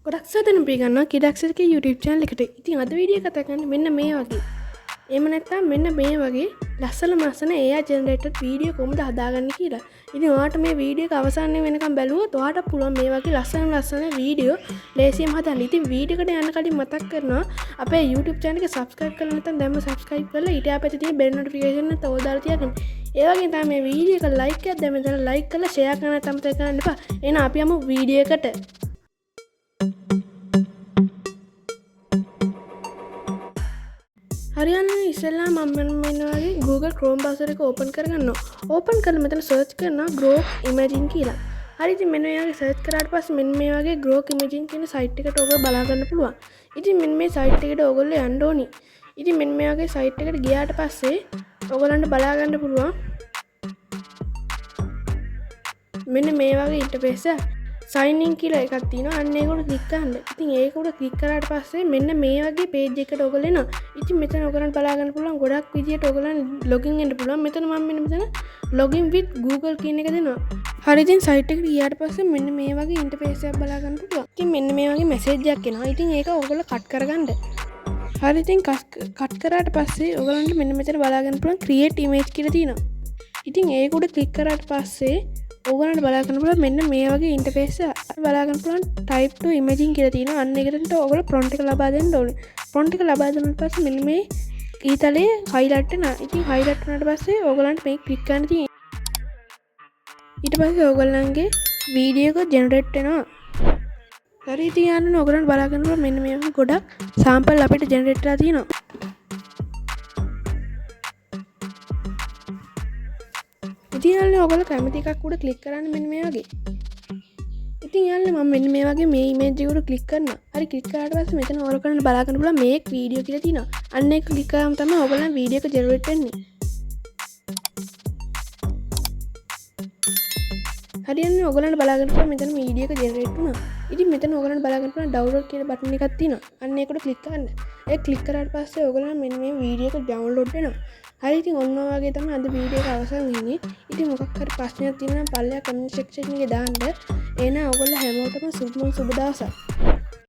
ගොඩක් සදන පිගන්න කිඩක්සක YouTube channel එකට. ඉතින් අද වීඩියෝ කතා කරන්නේ මෙන්න මේ වගේ. එහෙම නැත්නම් මෙන්න මේ වගේ ලස්සන මස්සන AI ජෙනරේටඩ් වීඩියෝ කොහොමද හදාගන්නේ කියලා. ඉතින් ඔයාලට මේ වීඩියෝ එක අවසානයේ වෙනකම් බැලුවොත් ඔයාලට පුළුවන් මේ වගේ ලස්සන වීඩියෝ ලේසියෙන් හදන්න. ඉතින් වීඩියෝ එකට යන්න කලින් මතක් කරනවා අපේ YouTube channel එක subscribe කරලා නැත්නම් දැන්ම subscribe කරලා ඊට අපිට තියෙන bell notification එක තව දාලා තියාගන්න. ඒ වගේම තමයි මේ වීඩියෝ එක like එකක් දැම්ම ඉතින් like කරලා share කරන්න තමයි කරන්න එපා. එහෙනම් අපි යමු වීඩියෝ එකට. හරියන්න ඉස්සෙල්ලා මම මෙන්න වගේ Google Chrome browser එක open කරගන්නවා. open කරලා මෙතන search කරනවා grok imagine කියලා. හරි ඉතින් මෙන්න මේ වගේ search කරාට පස්සේ මෙන්න මේ වගේ grok imagine කියන site එකට ඔයගොල්ලෝ බලා ගන්න පුළුවන්. ඉතින් මෙන්න මේ site එකට ඔයගොල්ලෝ යන්න ඕනි. ඉතින් මෙන්න මේ වගේ site එකට ගියාට පස්සේ ඔයගොල්ලන්ට බලා ගන්න පුළුවන්. මෙන්න මේ වගේ interface එක sign in කියලා එකක් තියෙනවා. අන්න ඒක උඩ ක්ලික් කරන්න. ඉතින් ඒක උඩ ක්ලික් කරාට පස්සේ මෙන්න මේ වගේ page එකකට ඔයගොල්ලෝ එනවා. ඉතින් මෙතන ඔයගොල්ලන් බලා ගන්න පුළුවන් ගොඩක් විදියට ඔයගොල්ලන් login වෙන්න පුළුවන්. මෙතන මම මෙතන login with Google කියන එක දෙනවා. හරි ඉතින් site එකට ගියාට පස්සේ මෙන්න මේ වගේ interface එකක් බලා ගන්න පුළුවන්. ඉතින් මෙන්න මේ වගේ message එකක් එනවා. ඉතින් ඒක ඔයගොල්ලෝ cut කරගන්න. හරි ඉතින් cut කරාට පස්සේ ඔයගොල්ලන්ට මෙන්න මෙතන බලා ගන්න පුළුවන් create image කියලා තියෙනවා. ඉතින් ඒක උඩ ක්ලික් කරාට පස්සේ ඔයගොල්ලන්ට බලා ගන්න පුළුවන් මෙන්න මේ වගේ ඉන්ටර්ෆේස් එක බලා ගන්න පුළුවන් type to imaging කියලා තියෙනවා. අන්න ඒකට ඔයගොල්ලෝ prompt එක ලබා දෙන්න ඕනේ. prompt එක ලබා දුන්නාට පස්සේ මෙන්න මේ ඊතලයේ highlight වෙනවා. ඉතින් highlight වුණාට පස්සේ ඔයගොල්ලන්ට මේක click කරන්න තියෙනවා. ඊට පස්සේ ඔයගොල්ලන්ගේ වීඩියෝ එක generate වෙනවා. හරි ඉතින් යන්න ඔයගොල්ලන්ට බලා ගන්න පුළුවන් මෙන්න මේ වගේ ගොඩක් sample අපිට generate වෙලා තියෙනවා. ඉතින් යාළුවනේ ඔයගොල්ලෝ කැමති එකක් උඩ ක්ලික් කරන්න මෙන්න මේ වගේ. ඉතින් යාළුවනේ මම මෙන්න මේ වගේ මේ ඉමේජ් එක උඩ ක්ලික් කරනවා. හරි ක්ලික් කරාට පස්සේ මෙතන ඔයගොල්ලෝ කරන්න බලා ගන්න පුළුවන් මේක් වීඩියෝ කියලා තියෙනවා. අන්න ඒක ක්ලික් කරාම තමයි ඔයගොල්ලන් වීඩියෝ එක ජෙනරේට් වෙන්නේ. හරියන්නේ ඔයගොල්ලන්ට බලා ගන්න පුළුවන් මෙතන වීඩියෝ එක ජෙනරේට් වුණා. ඉතින් මෙතන ඔයගොල්ලන්ට බලා ගන්න පුළුවන් ඩවුන්ලෝඩ් කියලා බටන් එකක් තියෙනවා. අන්න ඒක උඩ ක්ලික් කරන්න. ඒක ක්ලික් කරාට පස්සේ ඔයගොල්ලන් මෙන්න මේ වීඩියෝ එක ඩවුන්ලෝඩ් වෙනවා. හරි ඉතින් ඔන්න වගේ තමයි අද වීඩියෝ එක අවසන් වෙන්නේ. ඉතින් මොකක් හරි ප්‍රශ්නයක් තියෙනවා නම් පල්ලෙහා කමෙන්ට් සෙක්ෂන් එකේ දාන්න. එහෙනම් ඔයගොල්ලෝ හැමෝටම සුබ දවසක්.